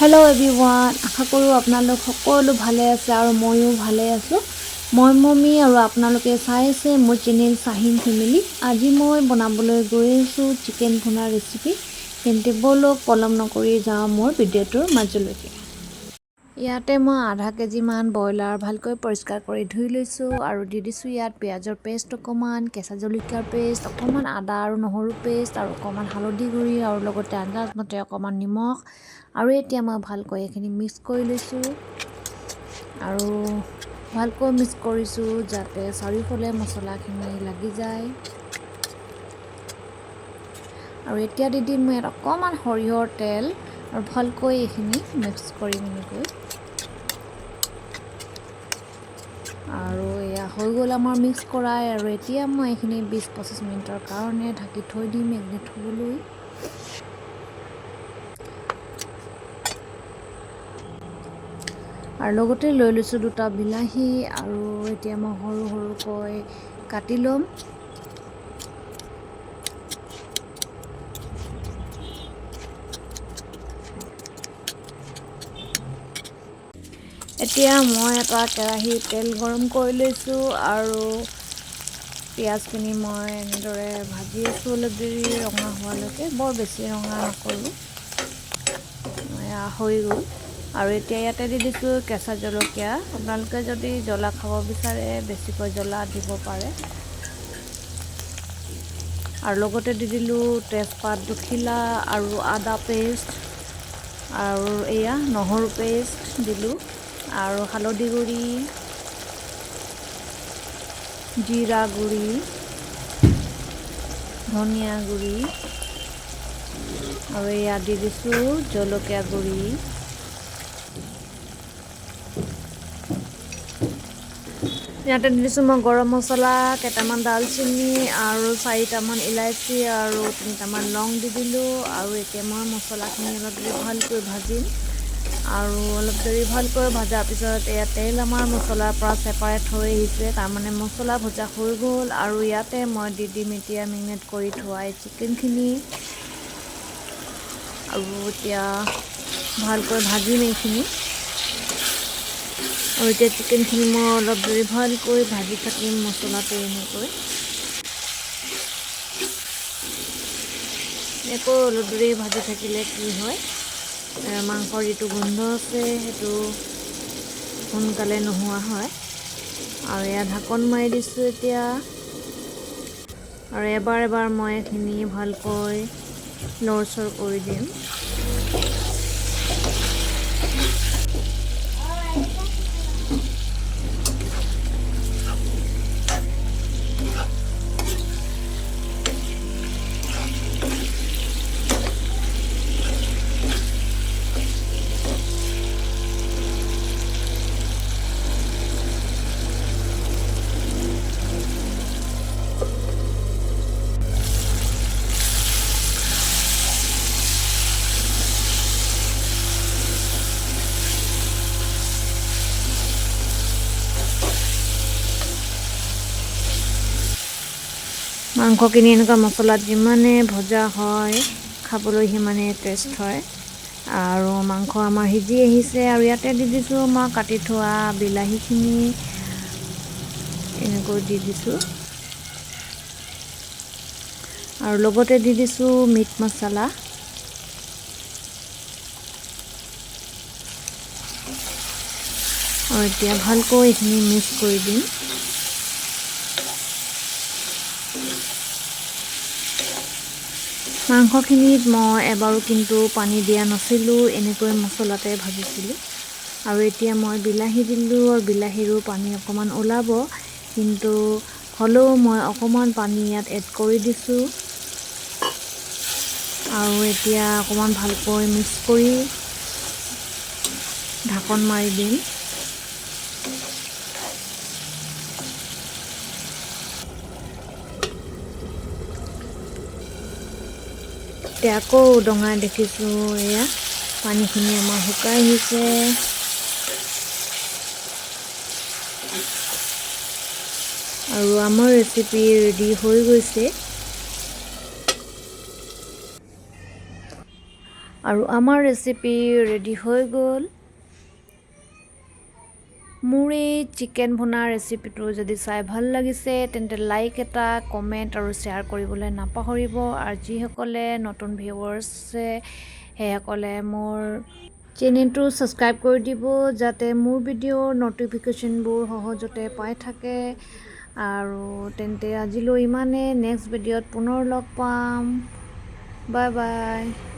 Hello' everyone, আশা কৰোঁ আপোনালোক সকলো ভালে আছে আৰু ময়ো ভালে আছোঁ। মই মমি আৰু আপোনালোকে চাই আছে মোৰ চেনেল চাহিন ফেমিলি। আজি মই বনাবলৈ গৈ আছোঁ চিকেন ভুনা ৰেচিপি। তেন্তে বলক পলম নকৰি যাওঁ মোৰ ভিডিঅ'টোৰ মাজলৈকে। ইয়াতে মই আধা কেজিমান ব্ৰইলাৰ ভালকৈ পৰিষ্কাৰ কৰি ধুই লৈছোঁ আৰু দি দিছোঁ ইয়াত পিঁয়াজৰ পেষ্ট অকণমান, কেঁচা জলকীয়াৰ পেষ্ট অকণমান, আদা আৰু নহৰু পেষ্ট আৰু অকণমান হালধি গুড়ি আৰু লগতে আন্দাজমতে অকণমান নিমখ। আৰু এতিয়া মই ভালকৈ এইখিনি মিক্স কৰি লৈছোঁ আৰু ভালকৈ মিক্স কৰিছোঁ যাতে চাৰিওফালে মছলাখিনি লাগি যায়। আৰু এতিয়া দি দিম মই ইয়াত অকণমান সৰিয়হৰ তেল আৰু ভালকৈ এইখিনি মিক্স কৰিম এনেকৈ। আৰু এয়া হৈ গ'ল আমাৰ মিক্স কৰাই, আৰু এতিয়া মই এইখিনি 20-25 মিনিটৰ কাৰণে ঢাকি থৈ দিম মেগনেট হ'বলৈ। আৰু লগতে লৈ লৈছোঁ 2টা বিলাহী আৰু এতিয়া মই সৰু সৰুকৈ কাটি ল'ম। এতিয়া মই এটা কেৰাহীত তেল গৰম কৰি লৈছোঁ আৰু পিঁয়াজখিনি মই এনেদৰে ভাজি আছোঁ অলপ দেৰি ৰঙা হোৱালৈকে, বৰ বেছি ৰঙা নকৰোঁ। হৈ গ'ল। আৰু এতিয়া ইয়াতে দি দিছোঁ কেঁচা জলকীয়া। আপোনালোকে যদি জ্বলা খাব বিচাৰে বেছিকৈ জ্বলা দিব পাৰে। আৰু লগতে দি দিলোঁ তেজপাত দুখিলা আৰু আদা পেষ্ট আৰু এয়া নহৰু পেষ্ট দিলোঁ আৰু হালধি গুড়ি, জিৰা গুড়ি, ধনিয়া গুড়ি আৰু এয়া দি দিছোঁ জলকীয়া গুড়ি। ইয়াতে দি দিছোঁ মই গৰম মছলা কেইটামান, দালচেনি আৰু 4টামান ইলাচি আৰু 3টামান লং দি দিলোঁ। আৰু এতিয়া মই মছলাখিনি অলপ দেৰি ভালকৈ ভাজিম আৰু অলপ দেৰি ভালকৈ ভজাৰ পিছত এয়া তেল আমাৰ মছলাৰ পৰা ছেপাৰেট হৈ আহিছে, তাৰমানে মছলা ভজা হৈ গ'ল। আৰু ইয়াতে মই দি দিম এতিয়া মেৰিনেট কৰি থোৱা এই চিকেনখিনি আৰু এতিয়া ভালকৈ ভাজিম এইখিনি। আৰু এতিয়া চিকেনখিনি মই অলপ দেৰি ভালকৈ ভাজি থাকিম মছলাতে এনেকৈ অলপ দেৰি ভাজি থাকিলে কি হয়, মাংসৰ যিটো গোন্ধ আছে সেইটো সোনকালে নোহোৱা হয়। আৰু এয়া ঢাকন মাৰি দিছোঁ এতিয়া, আৰু এবাৰ মই এইখিনি ভালকৈ লৰচৰ কৰি দিম। মাংসখিনি এনেকুৱা মছলাত যিমানে ভজা হয় খাবলৈ সিমানে টেষ্ট হয়। আৰু মাংস আমাৰ সিজি আহিছে আৰু ইয়াতে দি দিছোঁ মই কাটি থোৱা বিলাহীখিনি এনেকৈ দি দিছোঁ আৰু লগতে দি দিছোঁ মিট মছলা। আৰু এতিয়া ভালকৈ এইখিনি মিক্স কৰি দিম। মাংসখিনিত মই এবাৰো কিন্তু পানী দিয়া নাছিলোঁ, এনেকৈ মছলাতে ভাজিছিলোঁ। আৰু এতিয়া মই বিলাহী দিলোঁ আৰু বিলাহীৰো পানী অকণমান ওলাব, কিন্তু হ'লেও মই অকণমান পানী ইয়াত এড কৰি দিছোঁ। আৰু এতিয়া অকণমান ভালকৈ মিক্স কৰি ঢাকন মাৰি দিম। এতিয়া আকৌ উদঙাই দেখিছোঁ এয়া পানীখিনি আমাৰ শুকাই আহিছে। আৰু আমাৰ ৰেচিপি ৰেডি হৈ গৈছে। আৰু আমাৰ ৰেচিপি ৰেডি হৈ গ'ল। মোৰ এই চিকেন ভুনা ৰেচিপিটো যদি চাই ভাল লাগিছে তেন্তে লাইক এটা, কমেণ্ট আৰু শ্বেয়াৰ কৰিবলৈ নাপাহৰিব। আৰু যিসকলে নতুন ভিউৱাৰ্ছে সেইসকলে মোৰ চেনেলটো ছাবস্ক্ৰাইব কৰি দিব, যাতে মোৰ ভিডিঅ'ৰ ন'টিফিকেশ্যনবোৰ সহজতে পাই থাকে। আৰু তেন্তে আজিলৈ ইমানে, নেক্সট ভিডিঅ'ত পুনৰ লগ পাম। Bye bye.